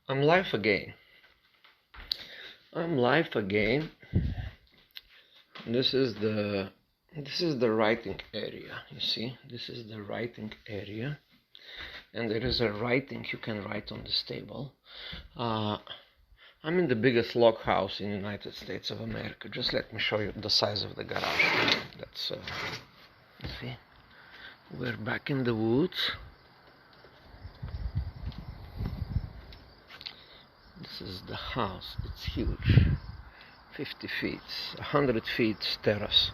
I'm live again. I'm live again. This is the writing area. You see, this is the writing area, and there is a writing you can write on this table. I'm in the biggest log house in the United States of America. Just let me show you the size of the garage. That's you see, we're back in the woods. This is the house. It's huge. 50 feet, 100 feet terrace.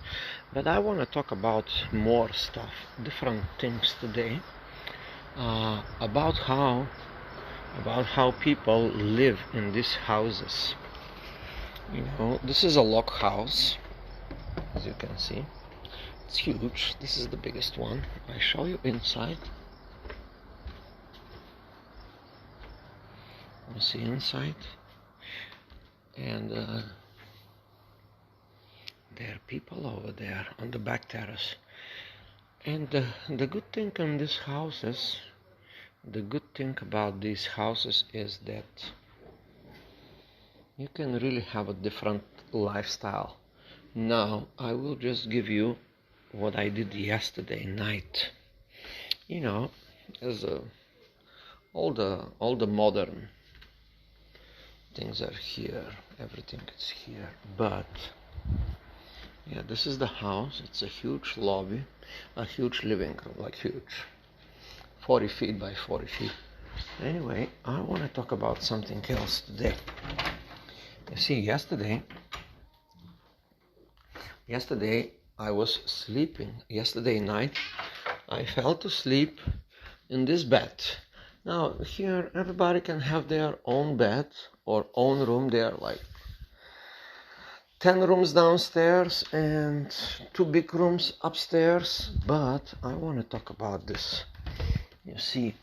But I want to talk about more stuff, different things today, about how people live in these houses. You know, this is a log house, as you can see. It's huge. This is the biggest one. I show you inside. You see inside, and there are people over there on the back terrace. And the good thing in these houses, the good thing about these houses is that you can really have a different lifestyle. Now, I will just give you what I did yesterday night. You know, as all the modern things are here, everything is here, but yeah, this is the house. It's a huge lobby, a huge living room, like huge, 40 feet by 40 feet. Anyway, I want to talk about something else today. You see, yesterday I was sleeping. Yesterday night, I fell to sleep in this bed. Now, here, everybody can have their own bed or own room. There are like 10 rooms downstairs and 2 big rooms upstairs. But I want to talk about this. You see,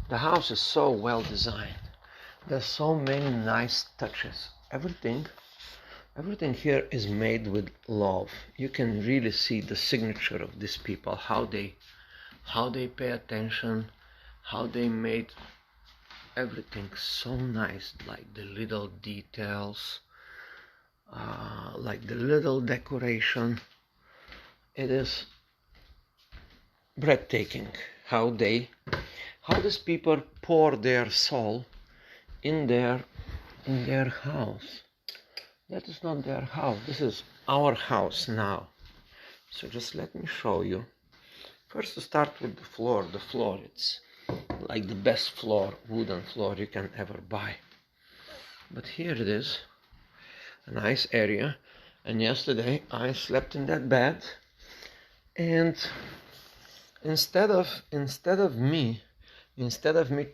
the house is so well designed. There's so many nice touches. Everything here is made with love. You can really see the signature of these people, how they pay attention, how they made everything so nice, like the little details, like the little decoration. It is breathtaking how these people pour their soul in their house. That is not their house. This is our house now. So just let me show you. First, to start with the floor. The floor, it's like the best floor, wooden floor you can ever buy. But here it is, a nice area. And yesterday I slept in that bed, and instead of me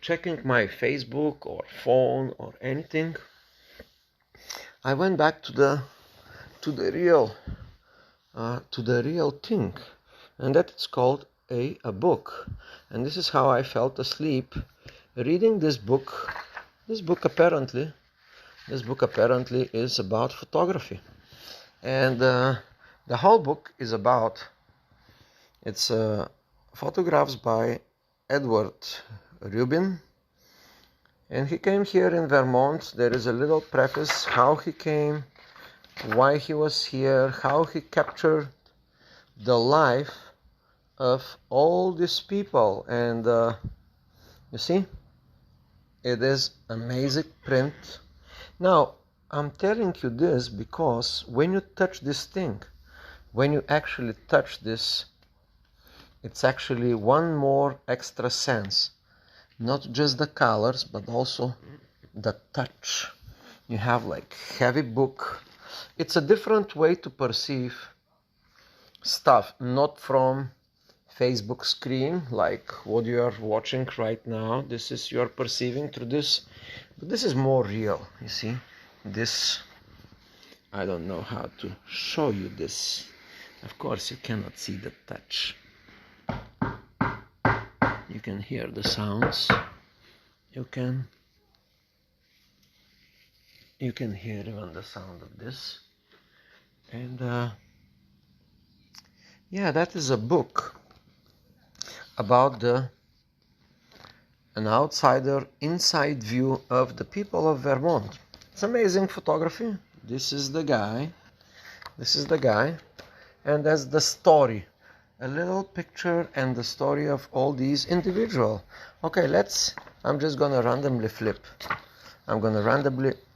checking my Facebook or phone or anything, I went back to the real thing, and that is called a book. And this is how I fell asleep reading this book. This book apparently is about photography, and the whole book is about photographs by Edward Rubin. And he came here in Vermont. There is a little preface how he came, why he was here, how he captured the life of all these people. And you see, it is amazing print. Now, I'm telling you this because when you touch this thing, when you actually touch this, it's actually one more extra sense. Not just the colors, but also the touch. You have like heavy book. It's a different way to perceive stuff, not from Facebook screen like what you are watching right now. This is you're perceiving through this, but this is more real. You see, this, I don't know how to show you this. Of course, you cannot see the touch. You can hear the sounds. You can hear even the sound of this. And yeah, that is a book about the an outsider inside view of the people of Vermont. It's amazing photography. This is the guy. This is the guy. And that's the story. A little picture and the story of all these individuals. Okay, I'm just going to randomly flip. I'm going to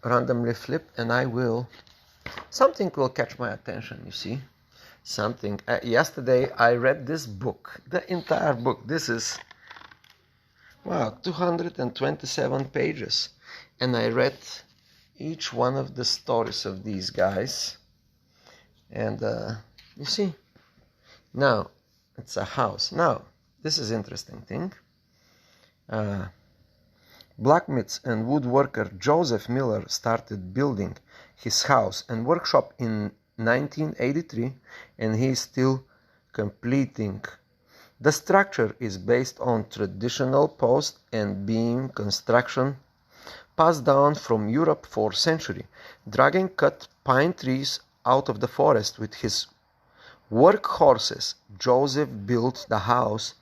randomly flip, and something will catch my attention, you see. Something. Yesterday I read this book, the entire book. This is, wow, 227 pages. And I read each one of the stories of these guys. And you see, now it's a house. Now, this is interesting thing. Blacksmith and woodworker Joseph Miller started building his house and workshop in 1983, and he is still completing. The structure is based on traditional post and beam construction passed down from Europe for centuries. Dragon cut pine trees out of the forest with his workhorses. Joseph built the house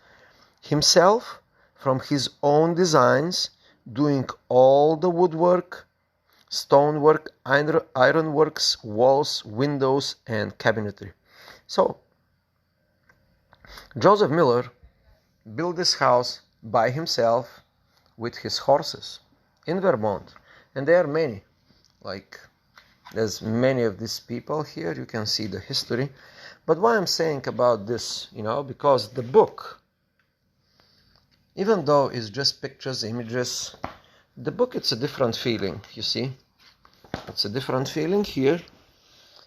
himself from his own designs, doing all the woodwork, stonework, ironworks, walls, windows, and cabinetry. So, Joseph Miller built this house by himself with his horses in Vermont. And there are many, there's many of these people here. You can see the history. But why I'm saying about this, because the book, even though it's just pictures, images, the book, it's a different feeling, you see. It's a different feeling here.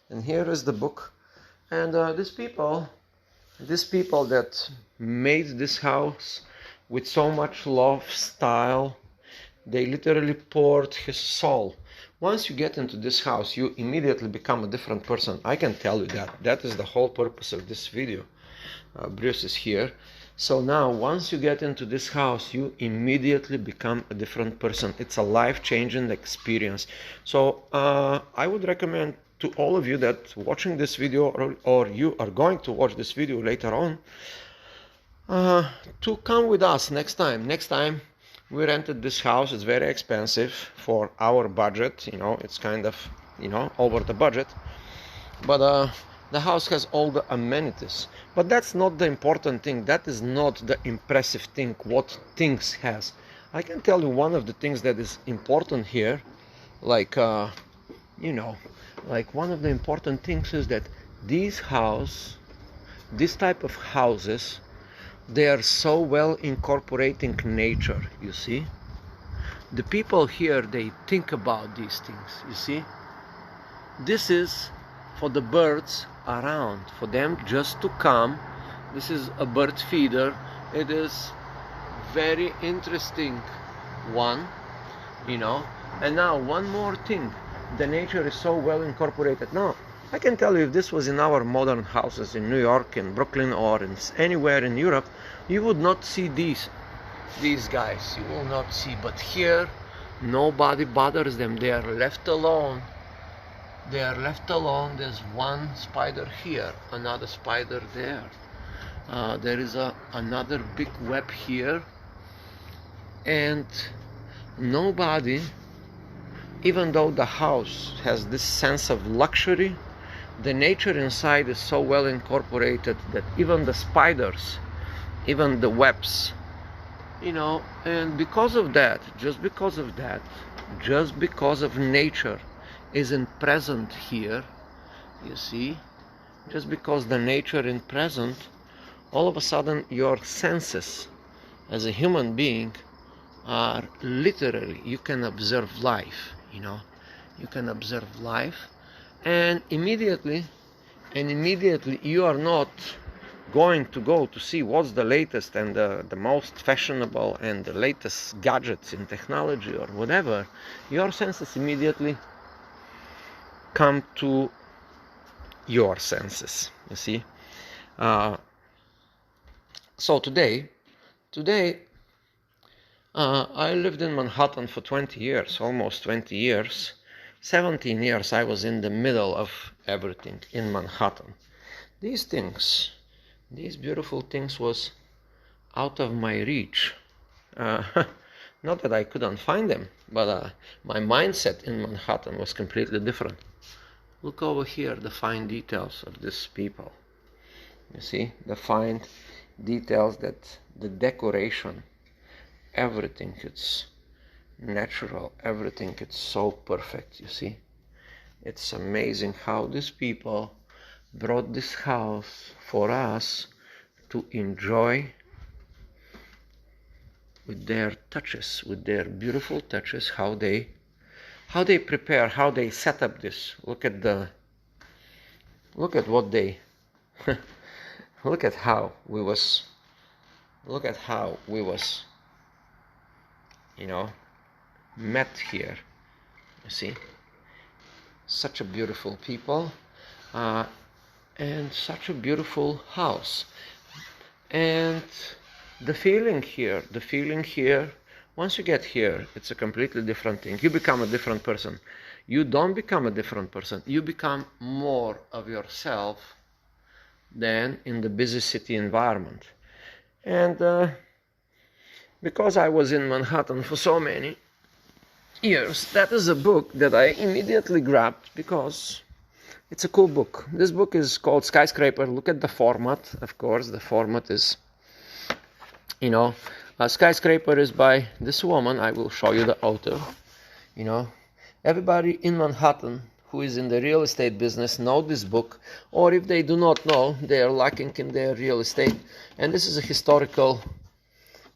And here is the book. And these people that made this house with so much love, style, they literally poured his soul. Once you get into this house, you immediately become a different person. I can tell you that. That is the whole purpose of this video. Bruce is here. So now, once you get into this house, you immediately become a different person. It's a life-changing experience. So I would recommend to all of you that watching this video, or you are going to watch this video later on, to come with us next time. Next time we rented this house. It's very expensive for our budget. It's kind of, over the budget. But the house has all the amenities. But that's not the important thing. That is not the impressive thing, what things has. I can tell you one of the things that is important here, one of the important things is that this type of houses, they are so well incorporating nature, you see. The people here, they think about these things, you see. This is for the birds around, for them just to come. This is a bird feeder. It is very interesting one, And now one more thing, the nature is so well incorporated. Now I can tell you, if this was in our modern houses in New York, in Brooklyn, or in anywhere in Europe, you would not see these guys. You will not see. But here, nobody bothers them. They are left alone. They are left alone. There's one spider here, another spider there. There is another big web here. And nobody, even though the house has this sense of luxury, the nature inside is so well incorporated that even the spiders, even the webs, and because of that, just because of nature isn't present here, you see, just because the nature is present, all of a sudden your senses as a human being are literally, you can observe life, you can observe life, and immediately you are not going to go to see what's the latest and the most fashionable and the latest gadgets in technology or whatever. Your senses immediately come to your senses, you see. So today I lived in Manhattan for 20 years, almost 20 years. 17 years I was in the middle of everything in Manhattan. These beautiful things was out of my reach. Not that I couldn't find them, but my mindset in Manhattan was completely different. Look over here, the fine details of these people. You see, the fine details, that the decoration, everything, it's natural, everything, it's so perfect, you see. It's amazing how these people brought this house for us to enjoy with their touches, with their beautiful touches, how they prepare, how they set up this. Look at what they look at how we was met here. You see, such a beautiful people, and such a beautiful house. And the feeling here, once you get here, it's a completely different thing. You become a different person. You don't become a different person. You become more of yourself than in the busy city environment. And because I was in Manhattan for so many years, that is a book that I immediately grabbed because it's a cool book. This book is called Skyscraper. Look at the format. Of course, the format is, Skyscraper is by this woman. I will show you the author. Everybody in Manhattan who is in the real estate business know this book, or if they do not know, they are lacking in their real estate. And this is a historical,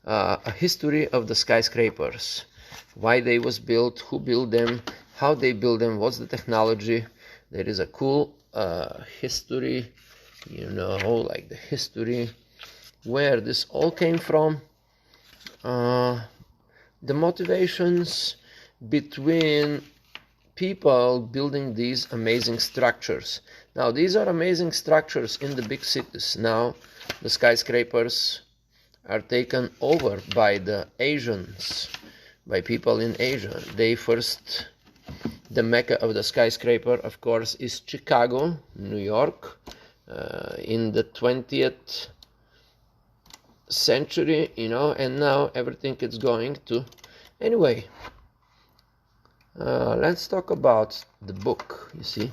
a history of the skyscrapers, why they was built, who built them, how they built them, what's the technology. There is a cool history, like the history, where this all came from, the motivations between people building these amazing structures. Now, these are amazing structures in the big cities. Now, the skyscrapers are taken over by the Asians, by people in Asia. The mecca of the skyscraper, of course, is Chicago, New York, in the 20th century, and now everything is going to. Anyway, let's talk about the book. You see,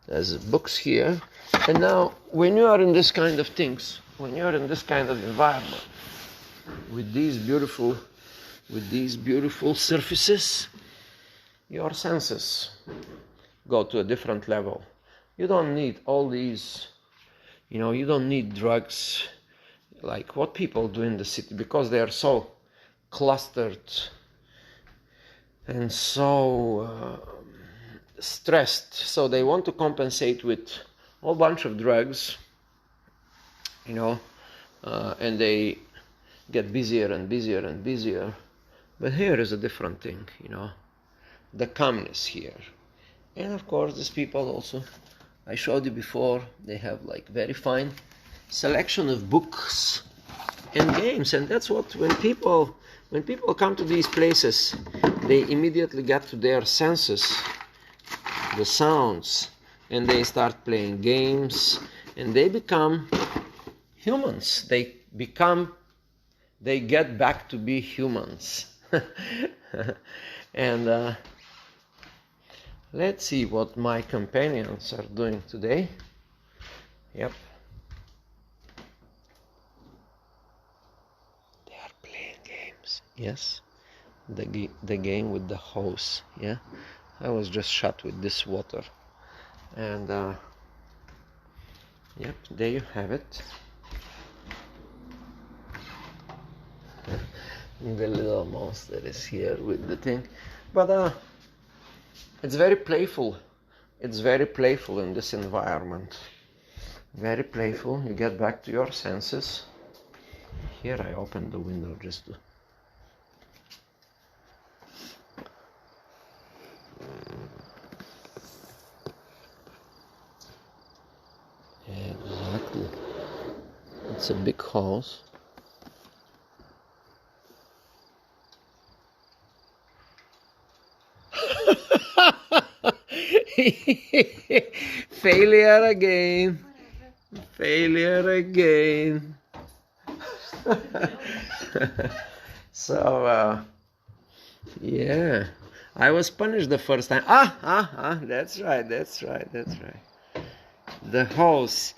there's books here, and now when you are in this kind of things, when you're in this kind of environment, with these beautiful surfaces, your senses go to a different level. You don't need all these, you don't need drugs like what people do in the city, because they are so clustered and so stressed. So they want to compensate with a whole bunch of drugs, and they get busier and busier and busier. But here is a different thing, the calmness here. And of course, these people also, I showed you before, they have like very fine selection of books and games. And that's what, when people come to these places, they immediately get to their senses, the sounds, and they start playing games, and they become humans. They get back to be humans. And let's see what my companions are doing today. Yep. They are playing games. Yes. The game with the hose. Yeah. I was just shot with this water. And yep, there you have it. The little monster is here with the thing. But it's very playful. It's very playful in this environment. Very playful. You get back to your senses. Here I opened the window just to... Exactly. It's a big house. Failure again. Failure again. So, yeah, I was punished the first time. That's right. The house,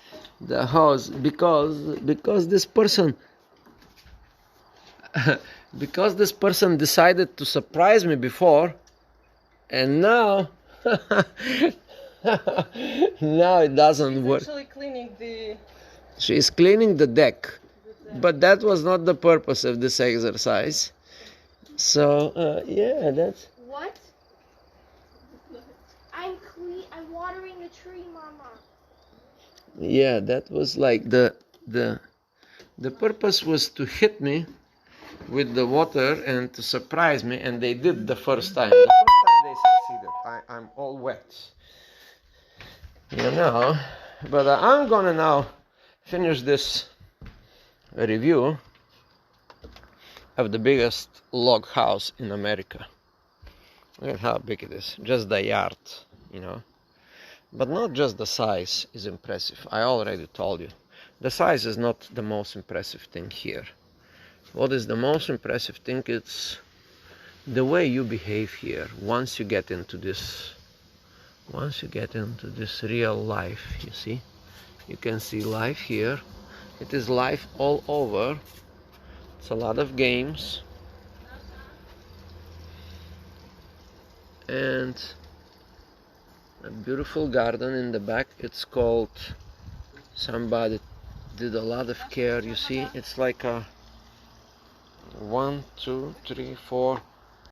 because this person, because this person decided to surprise me before, and now, now it doesn't work. She's cleaning the deck, but that was not the purpose of this exercise. So, yeah, that's... What? I'm watering the tree, Mama. Yeah, that was like the purpose was to hit me with the water and to surprise me, and they did the first time. The first time they succeeded. I'm all wet. You know, but I'm gonna now finish this review of the biggest log house in America. Look at how big it is, just the yard, you know. But not just the size is impressive. I already told you. The size is not the most impressive thing here. What is the most impressive thing? It's the way you behave here. Once you get into this real life, you see. You can see life here. It is life all over. It's a lot of games. And a beautiful garden in the back. It's called, somebody did a lot of care, you see. It's like a 1, 2, 3, 4,